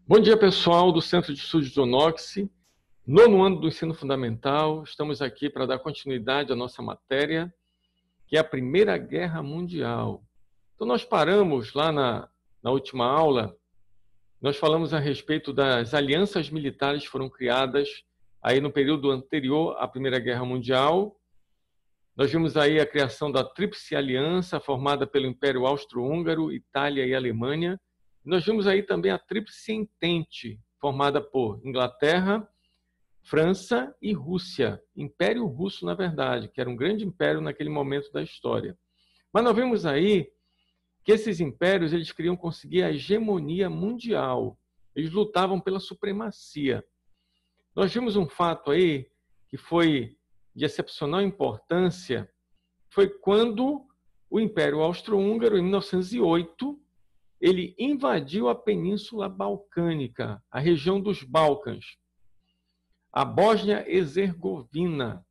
Bom dia, pessoal do Centro de Estudos do Nox, nono ano do ensino fundamental. Estamos aqui para dar continuidade à nossa matéria, que é a Primeira Guerra Mundial. Então, nós paramos lá na última aula, nós falamos a respeito das alianças militares que foram criadas aí no período anterior à Primeira Guerra Mundial. Nós vimos aí a criação da Tríplice Aliança, formada pelo Império Austro-Húngaro, Itália e Alemanha. Nós vimos aí também a Tríplice Entente, formada por Inglaterra, França e Rússia. Império Russo, na verdade, que era um grande império naquele momento da história. Mas nós vimos aí que esses impérios eles queriam conseguir a hegemonia mundial. Eles lutavam pela supremacia. Nós vimos um fato aí que foi de excepcional importância, foi quando o Império Austro-Húngaro, em 1908, ele invadiu a Península Balcânica, a região dos Balcãs, a Bósnia-Herzegovina.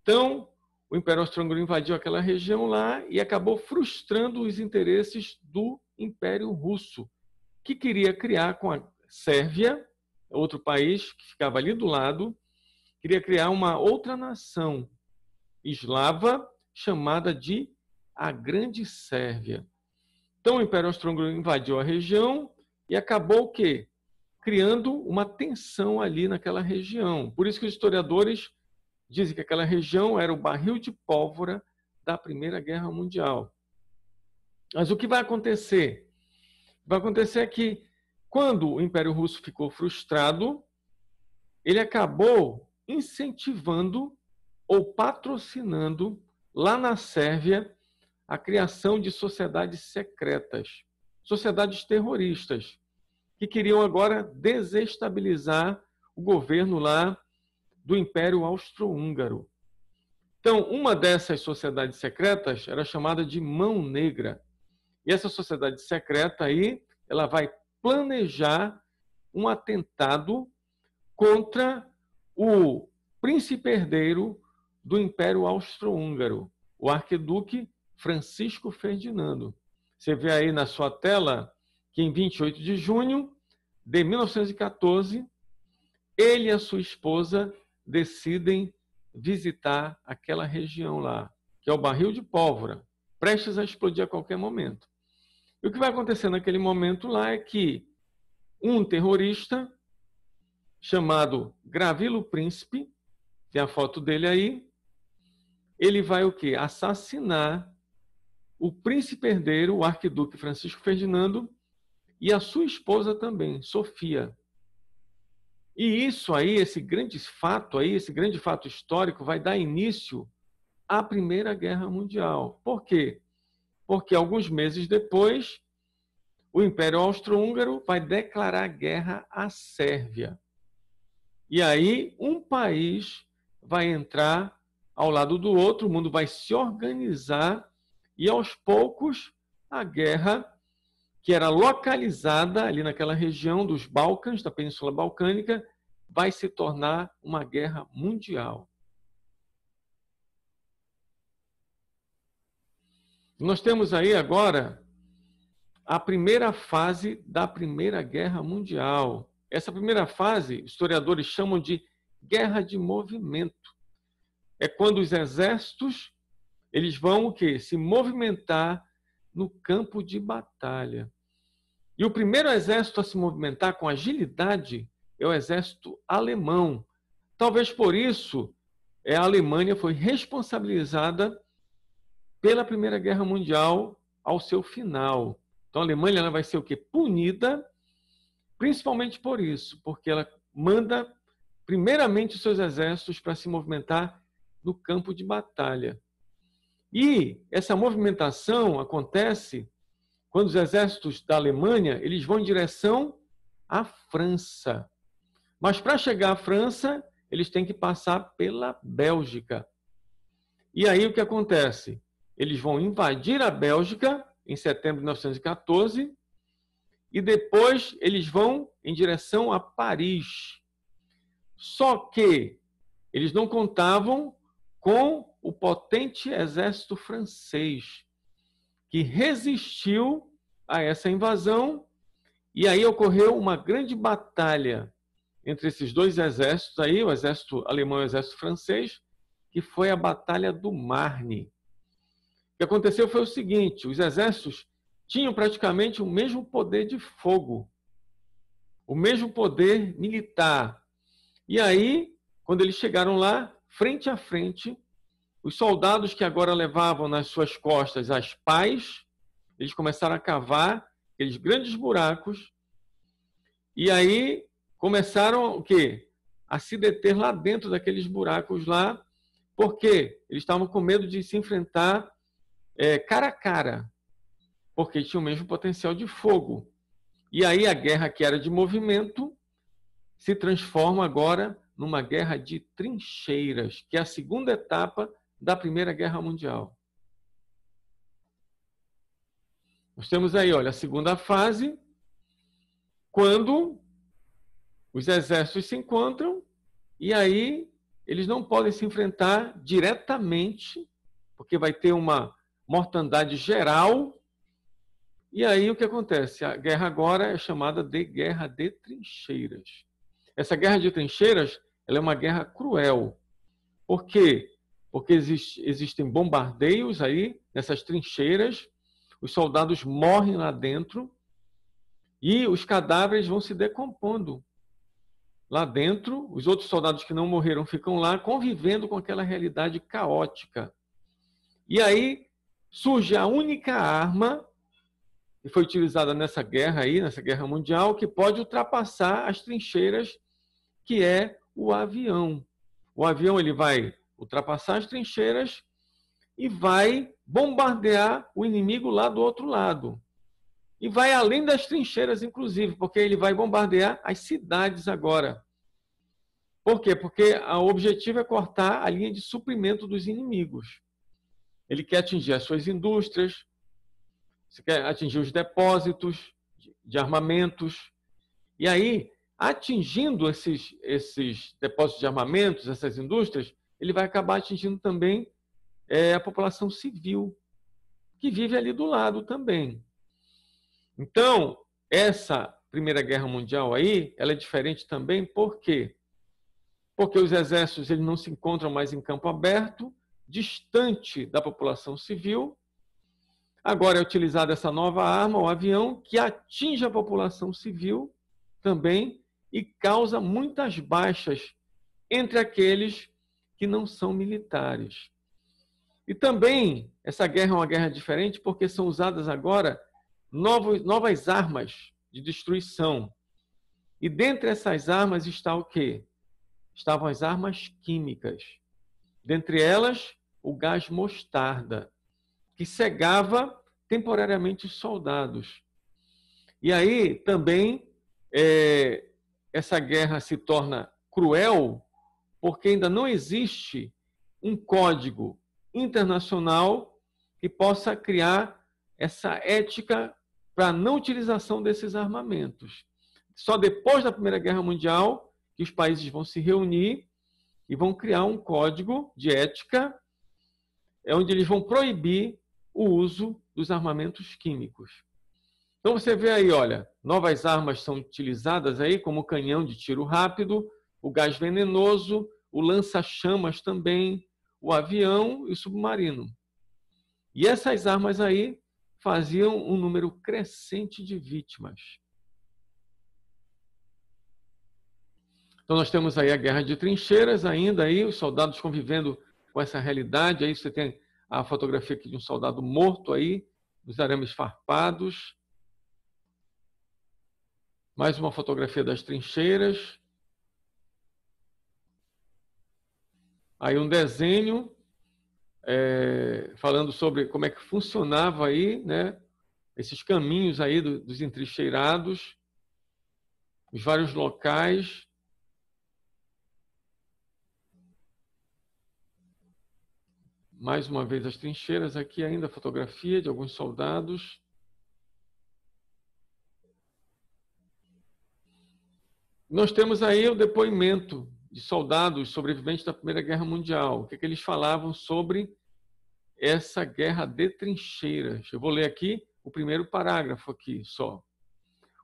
Então, o Império Austro-Húngaro invadiu aquela região lá e acabou frustrando os interesses do Império Russo, que queria criar com a Sérvia, outro país que ficava ali do lado, queria criar uma outra nação eslava chamada de a Grande Sérvia. Então, o Império Austro-Húngaro invadiu a região e acabou o quê? Criando uma tensão ali naquela região. Por isso que os historiadores dizem que aquela região era o barril de pólvora da Primeira Guerra Mundial. Mas o que vai acontecer? Vai acontecer que, quando o Império Russo ficou frustrado, ele acabou incentivando ou patrocinando lá na Sérvia a criação de sociedades secretas, sociedades terroristas, que queriam agora desestabilizar o governo lá do Império Austro-Húngaro. Então, uma dessas sociedades secretas era chamada de Mão Negra. E essa sociedade secreta aí, ela vai planejar um atentado contra o príncipe herdeiro do Império Austro-Húngaro, o arquiduque Francisco Ferdinando. Você vê aí na sua tela que em 28 de junho de 1914, ele e a sua esposa decidem visitar aquela região lá, que é o barril de pólvora, prestes a explodir a qualquer momento. E o que vai acontecer naquele momento lá é que um terrorista chamado Gravilo Príncipe, tem a foto dele aí, ele vai o quê? Assassinar o príncipe herdeiro, o arquiduque Francisco Ferdinando, e a sua esposa também, Sofia. E isso aí, esse grande fato histórico, vai dar início à Primeira Guerra Mundial. Por quê? Porque alguns meses depois, o Império Austro-Húngaro vai declarar guerra à Sérvia. E aí, um país vai entrar ao lado do outro, o mundo vai se organizar e, aos poucos, a guerra, que era localizada ali naquela região dos Balcãs, da Península Balcânica, vai se tornar uma guerra mundial. Nós temos aí agora a primeira fase da Primeira Guerra Mundial. Essa primeira fase, historiadores chamam de guerra de movimento. É quando os exércitos eles vão o quê? Se movimentar no campo de batalha. E o primeiro exército a se movimentar com agilidade é o exército alemão. Talvez por isso a Alemanha foi responsabilizada pela Primeira Guerra Mundial ao seu final. Então a Alemanha ela vai ser o quê? Punida, principalmente por isso, porque ela manda primeiramente os seus exércitos para se movimentar no campo de batalha. E essa movimentação acontece quando os exércitos da Alemanha eles vão em direção à França. Mas para chegar à França, eles têm que passar pela Bélgica. E aí o que acontece? Eles vão invadir a Bélgica em setembro de 1914 e depois eles vão em direção a Paris. Só que eles não contavam com o potente exército francês, que resistiu a essa invasão E aí ocorreu uma grande batalha entre esses dois exércitos aí, o exército alemão e o exército francês, que foi a Batalha do Marne. O que aconteceu foi o seguinte: os exércitos tinham praticamente o mesmo poder de fogo, o mesmo poder militar. E aí, quando eles chegaram lá, frente a frente, os soldados que agora levavam nas suas costas as pás, eles começaram a cavar aqueles grandes buracos, e aí começaram o quê? A se deter lá dentro daqueles buracos lá, porque eles estavam com medo de se enfrentar cara a cara, porque tinha o mesmo potencial de fogo. E aí a guerra que era de movimento se transforma agora numa guerra de trincheiras, que é a segunda etapa da Primeira Guerra Mundial. Nós temos aí, olha, a segunda fase, quando os exércitos se encontram e aí eles não podem se enfrentar diretamente, porque vai ter uma mortandade geral. E aí o que acontece? A guerra agora é chamada de guerra de trincheiras. Essa guerra de trincheiras, ela é uma guerra cruel. Por quê? Porque existem bombardeios aí nessas trincheiras, os soldados morrem lá dentro e os cadáveres vão se decompondo lá dentro. Os outros soldados que não morreram ficam lá convivendo com aquela realidade caótica. E aí surge a única arma que foi utilizada nessa guerra aí, nessa guerra mundial, que pode ultrapassar as trincheiras, que é o avião. O avião ele vai ultrapassar as trincheiras e vai bombardear o inimigo lá do outro lado. E vai além das trincheiras, inclusive, porque ele vai bombardear as cidades agora. Por quê? Porque o objetivo é cortar a linha de suprimento dos inimigos. Ele quer atingir as suas indústrias, quer atingir os depósitos de armamentos. E aí, atingindo esses depósitos de armamentos, essas indústrias, ele vai acabar atingindo também a população civil, que vive ali do lado também. Então, essa Primeira Guerra Mundial aí, ela é diferente também, por quê? Porque os exércitos eles não se encontram mais em campo aberto, distante da população civil. Agora é utilizada essa nova arma, o avião, que atinge a população civil também e causa muitas baixas entre aqueles que não são militares. E também essa guerra é uma guerra diferente porque são usadas agora novas armas de destruição. E dentre essas armas está o quê? Estavam as armas químicas. Dentre elas, o gás mostarda, que cegava temporariamente os soldados. E aí também essa guerra se torna cruel porque ainda não existe um código internacional que possa criar essa ética para a não utilização desses armamentos. Só depois da Primeira Guerra Mundial que os países vão se reunir e vão criar um código de ética onde eles vão proibir o uso dos armamentos químicos. Então você vê aí, olha, novas armas são utilizadas aí, como o canhão de tiro rápido, o gás venenoso, o lança-chamas também, o avião e o submarino. E essas armas aí faziam um número crescente de vítimas. Então nós temos aí a guerra de trincheiras ainda aí, os soldados convivendo com essa realidade. Aí você tem a fotografia aqui de um soldado morto aí, nos arames farpados. Mais uma fotografia das trincheiras. Aí um desenho falando sobre como é que funcionava aí, né, esses caminhos aí dos entrincheirados, os vários locais. Mais uma vez as trincheiras, aqui ainda a fotografia de alguns soldados. Nós temos aí o depoimento de soldados sobreviventes da Primeira Guerra Mundial. O que eles falavam sobre essa guerra de trincheiras? Eu vou ler aqui o primeiro parágrafo aqui só.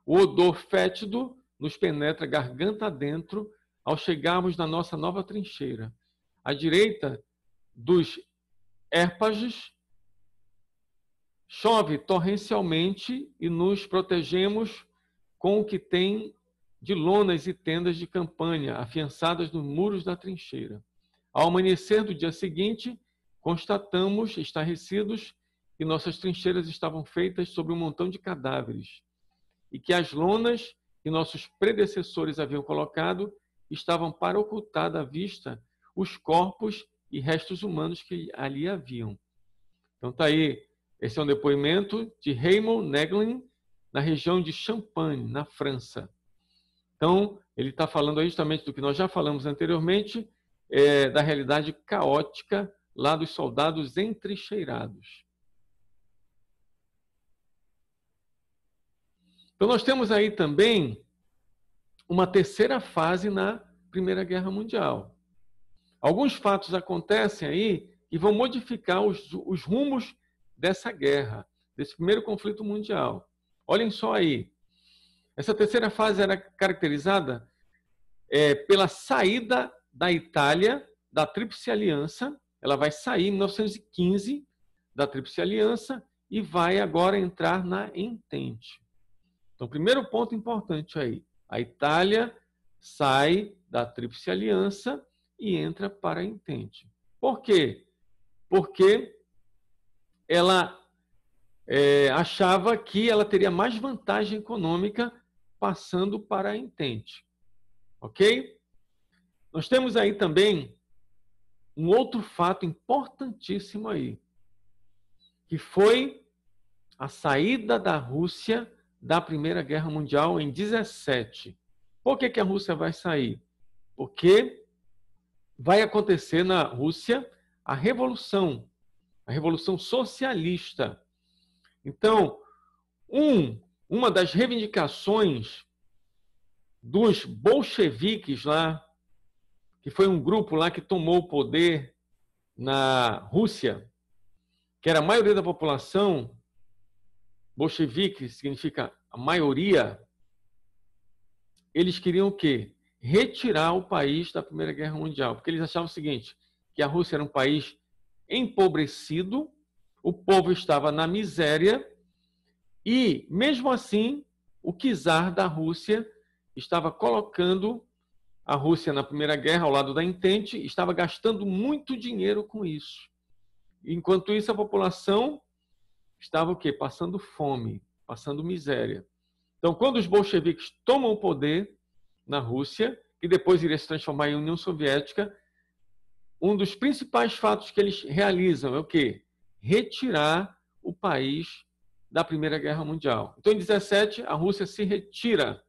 O odor fétido nos penetra garganta adentro ao chegarmos na nossa nova trincheira. À direita dos Hérpages, chove torrencialmente e nos protegemos com o que tem de lonas e tendas de campanha afiançadas nos muros da trincheira. Ao amanhecer do dia seguinte, constatamos, estarrecidos, que nossas trincheiras estavam feitas sobre um montão de cadáveres e que as lonas que nossos predecessores haviam colocado estavam para ocultar da vista os corpos e restos humanos que ali haviam. Então está aí, esse é um depoimento de Raymond Neglin, na região de Champagne, na França. Então, ele está falando aí justamente do que nós já falamos anteriormente, da realidade caótica lá dos soldados entrincheirados. Então, nós temos aí também uma terceira fase na Primeira Guerra Mundial. Alguns fatos acontecem aí que vão modificar os rumos dessa guerra, desse primeiro conflito mundial. Olhem só aí. Essa terceira fase era caracterizada pela saída da Itália da Tríplice Aliança. Ela vai sair em 1915 da Tríplice Aliança e vai agora entrar na Entente. Então, primeiro ponto importante aí. A Itália sai da Tríplice Aliança e entra para a Entente. Por quê? Porque ela achava que ela teria mais vantagem econômica passando para a Entente. Ok? Nós temos aí também um outro fato importantíssimo aí, que foi a saída da Rússia da Primeira Guerra Mundial em 17. Por que a Rússia vai sair? Porque vai acontecer na Rússia a Revolução Socialista. Então, uma das reivindicações dos bolcheviques lá, que foi um grupo lá que tomou o poder na Rússia, que era a maioria da população, bolchevique significa a maioria, eles queriam o quê? Retirar o país da Primeira Guerra Mundial, porque eles achavam o seguinte, que a Rússia era um país empobrecido, o povo estava na miséria e, mesmo assim, o czar da Rússia estava colocando a Rússia na Primeira Guerra ao lado da Entente, estava gastando muito dinheiro com isso. Enquanto isso, a população estava o quê? Passando fome, passando miséria. Então, quando os bolcheviques tomam o poder na Rússia, que depois iria se transformar em União Soviética, um dos principais fatos que eles realizam é o quê? Retirar o país da Primeira Guerra Mundial. Então, em 17, a Rússia se retira.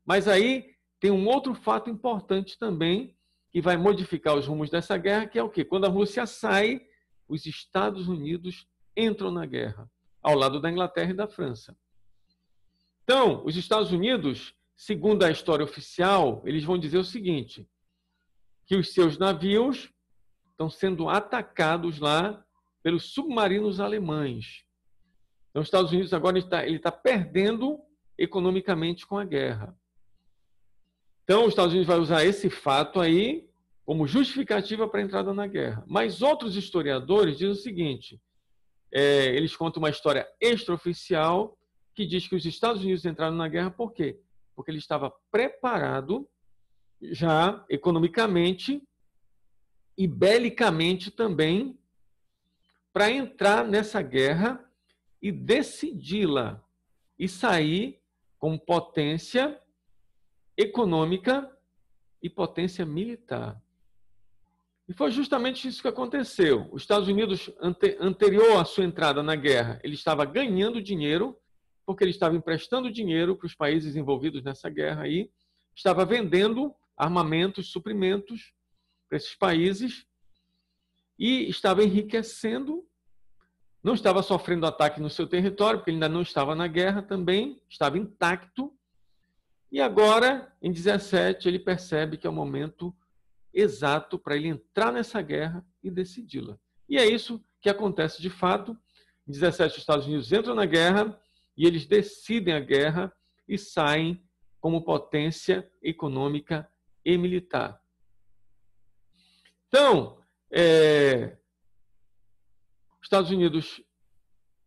Mas aí tem um outro fato importante também, que vai modificar os rumos dessa guerra, que é o quê? Quando a Rússia sai, os Estados Unidos entram na guerra, ao lado da Inglaterra e da França. Então, os Estados Unidos, segundo a história oficial, eles vão dizer o seguinte, que os seus navios estão sendo atacados lá pelos submarinos alemães. Então, os Estados Unidos agora ele está perdendo economicamente com a guerra. Então, os Estados Unidos vai usar esse fato aí como justificativa para a entrada na guerra. Mas outros historiadores dizem o seguinte, eles contam uma história extraoficial que diz que os Estados Unidos entraram na guerra por quê? Porque ele estava preparado já economicamente e belicamente também para entrar nessa guerra e decidi-la e sair como potência econômica e potência militar. E foi justamente isso que aconteceu. Os Estados Unidos, anterior à sua entrada na guerra, ele estava ganhando dinheiro, porque ele estava emprestando dinheiro para os países envolvidos nessa guerra aí, estava vendendo armamentos, suprimentos para esses países e estava enriquecendo, não estava sofrendo ataque no seu território, porque ele ainda não estava na guerra também, estava intacto. E agora, em 17, ele percebe que é o momento exato para ele entrar nessa guerra e decidi-la. E é isso que acontece de fato. Em 17, os Estados Unidos entram na guerra e eles decidem a guerra e saem como potência econômica e militar. Então, os Estados Unidos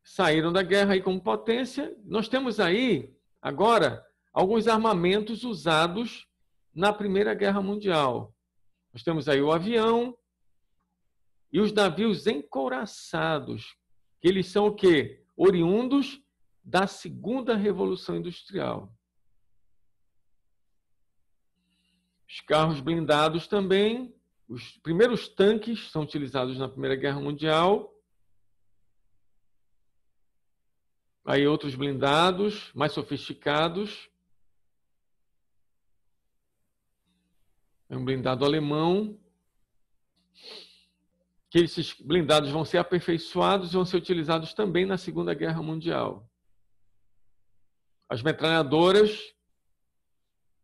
saíram da guerra aí como potência. Nós temos aí, agora, alguns armamentos usados na Primeira Guerra Mundial. Nós temos aí o avião e os navios encouraçados, que eles são o quê? Oriundos da Segunda Revolução Industrial. Os carros blindados também. Os primeiros tanques são utilizados na Primeira Guerra Mundial. Aí outros blindados, mais sofisticados. É um blindado alemão. Que esses blindados vão ser aperfeiçoados e vão ser utilizados também na Segunda Guerra Mundial. As metralhadoras,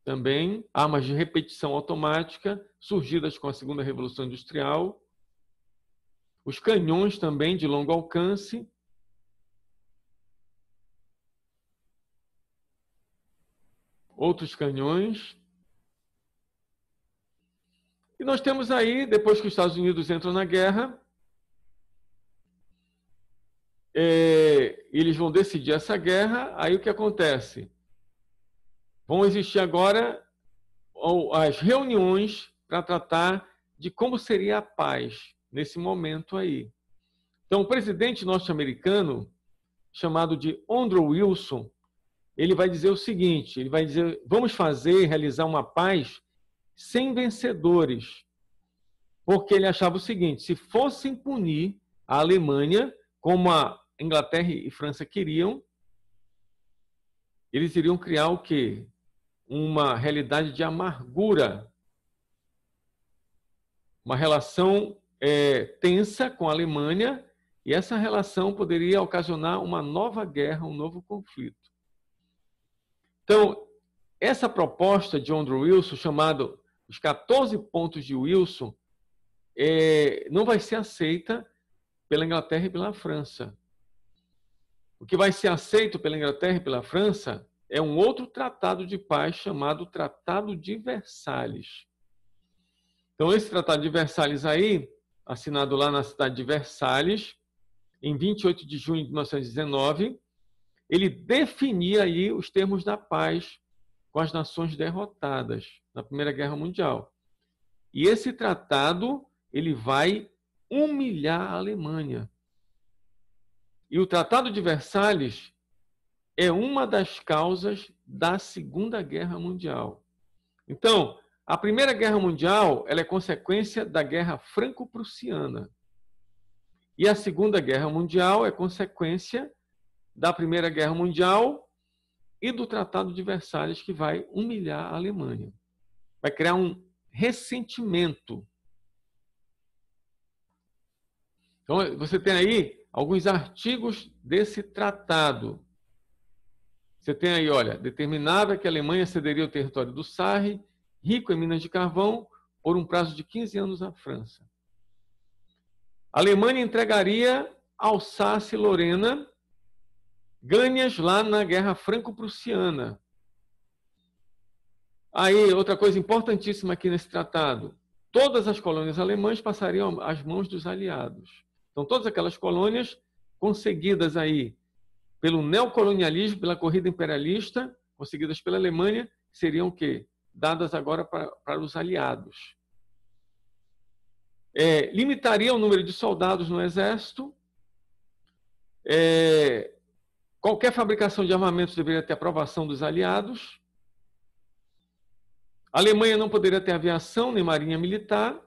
também, armas de repetição automática, surgidas com a Segunda Revolução Industrial. Os canhões também de longo alcance. Outros canhões. E nós temos aí, depois que os Estados Unidos entram na guerra, eles vão decidir essa guerra, aí o que acontece? Vão existir agora as reuniões para tratar de como seria a paz nesse momento aí. Então, o presidente norte-americano, chamado de Woodrow Wilson, ele vai dizer o seguinte, ele vai dizer, vamos realizar uma paz sem vencedores, porque ele achava o seguinte, se fossem punir a Alemanha, como a Inglaterra e França queriam, eles iriam criar o quê? Uma realidade de amargura, uma relação tensa com a Alemanha, e essa relação poderia ocasionar uma nova guerra, um novo conflito. Então, essa proposta de Woodrow Wilson, chamada os 14 pontos de Wilson, não vai ser aceita pela Inglaterra e pela França. O que vai ser aceito pela Inglaterra e pela França é um outro tratado de paz chamado Tratado de Versalhes. Então, esse Tratado de Versalhes aí, assinado lá na cidade de Versalhes, em 28 de junho de 1919, ele definia aí os termos da paz com as nações derrotadas na Primeira Guerra Mundial. E esse tratado, ele vai humilhar a Alemanha. E o Tratado de Versalhes é uma das causas da Segunda Guerra Mundial. Então, a Primeira Guerra Mundial ela é consequência da Guerra Franco-Prussiana. E a Segunda Guerra Mundial é consequência da Primeira Guerra Mundial e do Tratado de Versalhes, que vai humilhar a Alemanha. Vai criar um ressentimento. Então, você tem aí alguns artigos desse tratado. Você tem aí, olha, determinava que a Alemanha cederia o território do Sarre, rico em minas de carvão, por um prazo de 15 anos à França. A Alemanha entregaria Alsácia e Lorena, ganhas lá na Guerra Franco-Prussiana. Aí, outra coisa importantíssima aqui nesse tratado, todas as colônias alemãs passariam às mãos dos aliados. Então, todas aquelas colônias conseguidas aí pelo neocolonialismo, pela corrida imperialista, conseguidas pela Alemanha, seriam o quê? Dadas agora para os aliados. Limitaria o número de soldados no exército. Qualquer fabricação de armamentos deveria ter aprovação dos aliados. A Alemanha não poderia ter aviação nem marinha militar.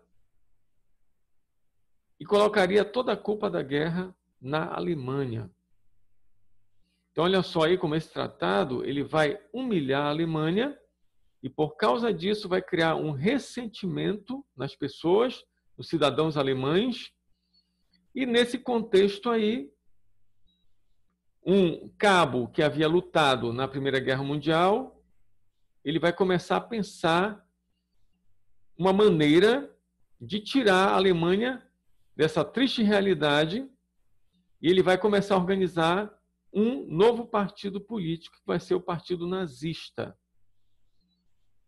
E colocaria toda a culpa da guerra na Alemanha. Então, olha só aí como esse tratado ele vai humilhar a Alemanha e, por causa disso, vai criar um ressentimento nas pessoas, nos cidadãos alemães. E, nesse contexto aí, um cabo que havia lutado na Primeira Guerra Mundial, ele vai começar a pensar uma maneira de tirar a Alemanha dessa triste realidade, e ele vai começar a organizar um novo partido político, que vai ser o Partido Nazista,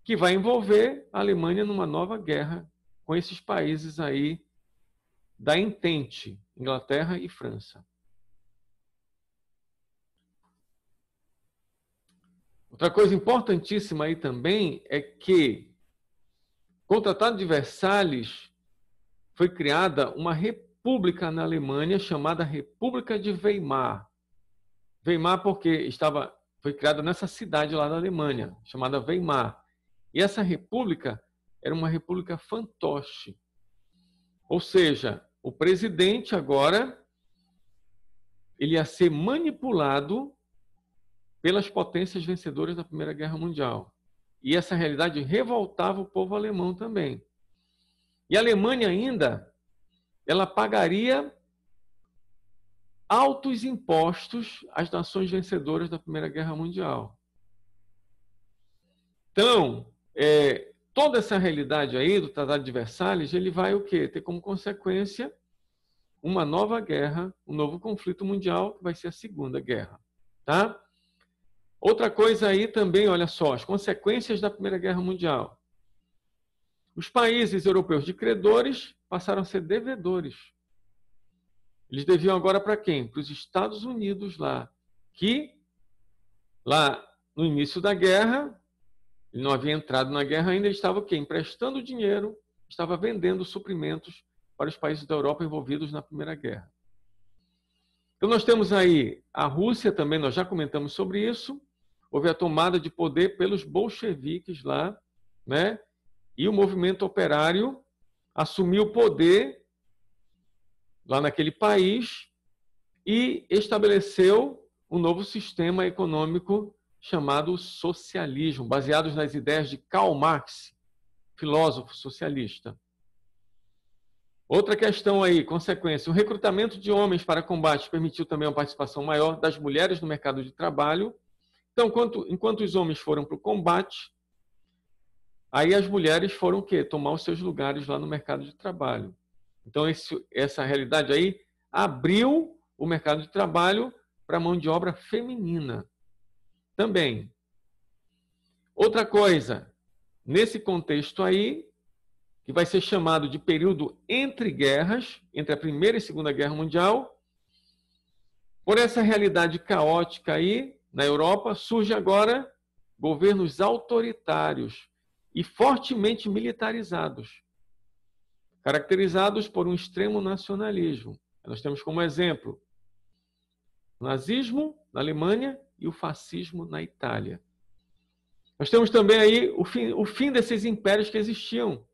que vai envolver a Alemanha numa nova guerra com esses países aí da Entente, Inglaterra e França. Outra coisa importantíssima aí também é que, com o Tratado de Versalhes, foi criada uma república na Alemanha chamada República de Weimar. Weimar porque foi criada nessa cidade lá da Alemanha, chamada Weimar. E essa república era uma república fantoche. Ou seja, o presidente agora ele ia ser manipulado pelas potências vencedoras da Primeira Guerra Mundial. E essa realidade revoltava o povo alemão também. E a Alemanha ainda, ela pagaria altos impostos às nações vencedoras da Primeira Guerra Mundial. Então, toda essa realidade aí do Tratado de Versalhes, ele vai o quê? Ter como consequência uma nova guerra, um novo conflito mundial, que vai ser a Segunda Guerra. Tá? Outra coisa aí também, olha só, as consequências da Primeira Guerra Mundial. Os países europeus de credores passaram a ser devedores. Eles deviam agora para quem? Para os Estados Unidos lá, que lá no início da guerra, ele não havia entrado na guerra ainda, ele estava o quê? Emprestando dinheiro, estava vendendo suprimentos para os países da Europa envolvidos na Primeira Guerra. Então nós temos aí a Rússia também, nós já comentamos sobre isso, houve a tomada de poder pelos bolcheviques lá, né? E o movimento operário assumiu o poder lá naquele país e estabeleceu um novo sistema econômico chamado socialismo, baseados nas ideias de Karl Marx, filósofo socialista. Outra questão aí, consequência, o recrutamento de homens para combate permitiu também uma participação maior das mulheres no mercado de trabalho. Então, enquanto os homens foram para o combate, aí as mulheres foram o quê? Tomar os seus lugares lá no mercado de trabalho. Então, essa realidade aí abriu o mercado de trabalho para a mão de obra feminina também. Outra coisa, nesse contexto aí, que vai ser chamado de período entre guerras, entre a Primeira e Segunda Guerra Mundial, por essa realidade caótica aí, na Europa, surge agora governos autoritários e fortemente militarizados, caracterizados por um extremo nacionalismo. Nós temos como exemplo o nazismo na Alemanha e o fascismo na Itália. Nós temos também aí o fim desses impérios que existiam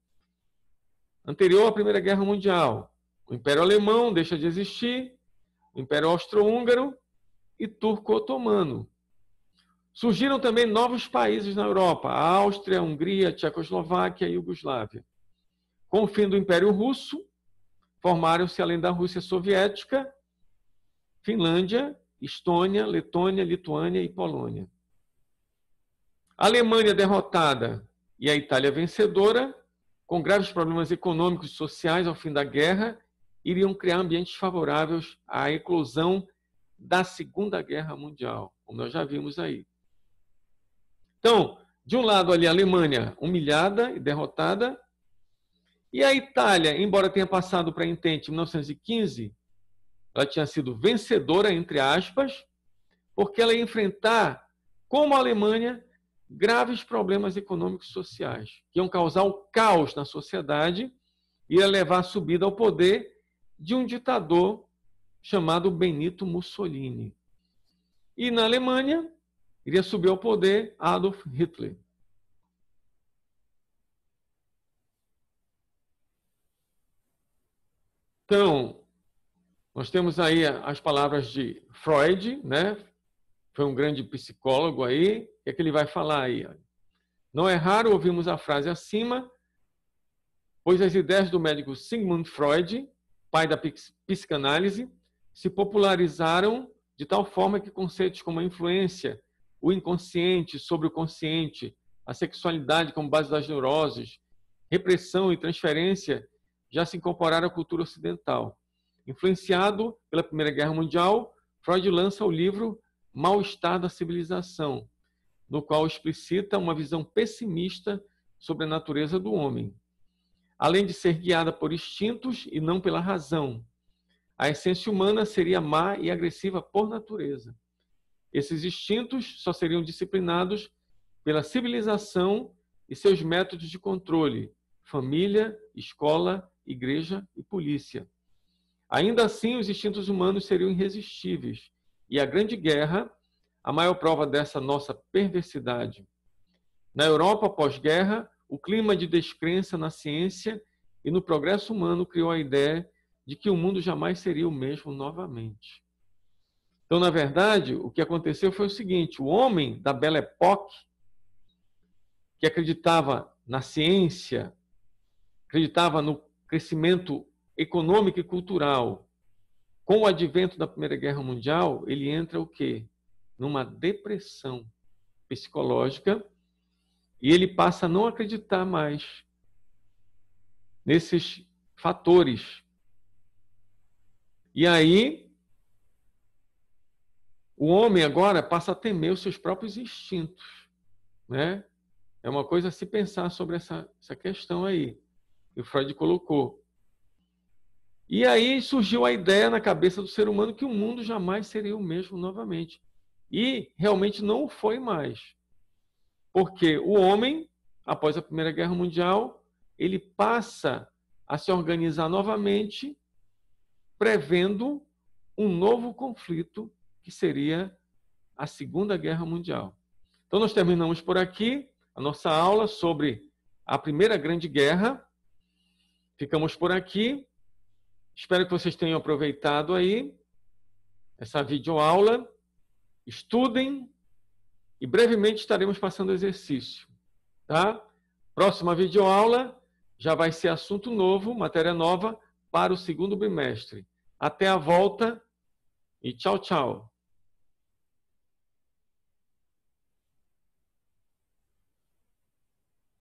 anterior à Primeira Guerra Mundial. O Império Alemão deixa de existir, o Império Austro-Húngaro e Turco-Otomano. Surgiram também novos países na Europa, a Áustria, a Hungria, a Tchecoslováquia e a Iugoslávia. Com o fim do Império Russo, formaram-se, além da Rússia Soviética, Finlândia, Estônia, Letônia, Lituânia e Polônia. A Alemanha derrotada e a Itália vencedora, com graves problemas econômicos e sociais ao fim da guerra, iriam criar ambientes favoráveis à eclosão da Segunda Guerra Mundial, como nós já vimos aí. Então, de um lado ali a Alemanha humilhada e derrotada, e a Itália, embora tenha passado para a Entente em 1915, ela tinha sido vencedora, entre aspas, porque ela ia enfrentar, como a Alemanha, graves problemas econômicos e sociais, que iam causar o caos na sociedade e ia levar à subida ao poder de um ditador chamado Benito Mussolini. E na Alemanha, iria subir ao poder Adolf Hitler. Então, nós temos aí as palavras de Freud, né? Foi um grande psicólogo aí. O que é que ele vai falar aí? Não é raro ouvirmos a frase acima, pois as ideias do médico Sigmund Freud, pai da psicanálise, se popularizaram de tal forma que conceitos como a influência, o inconsciente sobre o consciente, a sexualidade como base das neuroses, repressão e transferência já se incorporaram à cultura ocidental. Influenciado pela Primeira Guerra Mundial, Freud lança o livro mal-estar da civilização, no qual explicita uma visão pessimista sobre a natureza do homem. Além de ser guiada por instintos e não pela razão, a essência humana seria má e agressiva por natureza. Esses instintos só seriam disciplinados pela civilização e seus métodos de controle: família, escola, igreja e polícia. Ainda assim, os instintos humanos seriam irresistíveis, e a Grande Guerra, a maior prova dessa nossa perversidade. Na Europa pós-guerra, o clima de descrença na ciência e no progresso humano criou a ideia de que o mundo jamais seria o mesmo novamente. Então, na verdade, o que aconteceu foi o seguinte: o homem da Belle Époque, que acreditava na ciência, acreditava no crescimento econômico e cultural, com o advento da Primeira Guerra Mundial, ele entra o quê? Numa depressão psicológica, e ele passa a não acreditar mais nesses fatores. E aí, o homem agora passa a temer os seus próprios instintos, né? É uma coisa a se pensar sobre essa questão aí, que o Freud colocou. E aí surgiu a ideia na cabeça do ser humano que o mundo jamais seria o mesmo novamente. E realmente não o foi mais. Porque o homem, após a Primeira Guerra Mundial, ele passa a se organizar novamente, prevendo um novo conflito, que seria a Segunda Guerra Mundial. Então, nós terminamos por aqui a nossa aula sobre a Primeira Grande Guerra. Ficamos por aqui. Espero que vocês tenham aproveitado aí essa videoaula. Estudem e brevemente estaremos passando exercício, tá? Próxima videoaula já vai ser assunto novo, matéria nova para o segundo bimestre. Até a volta e tchau, tchau.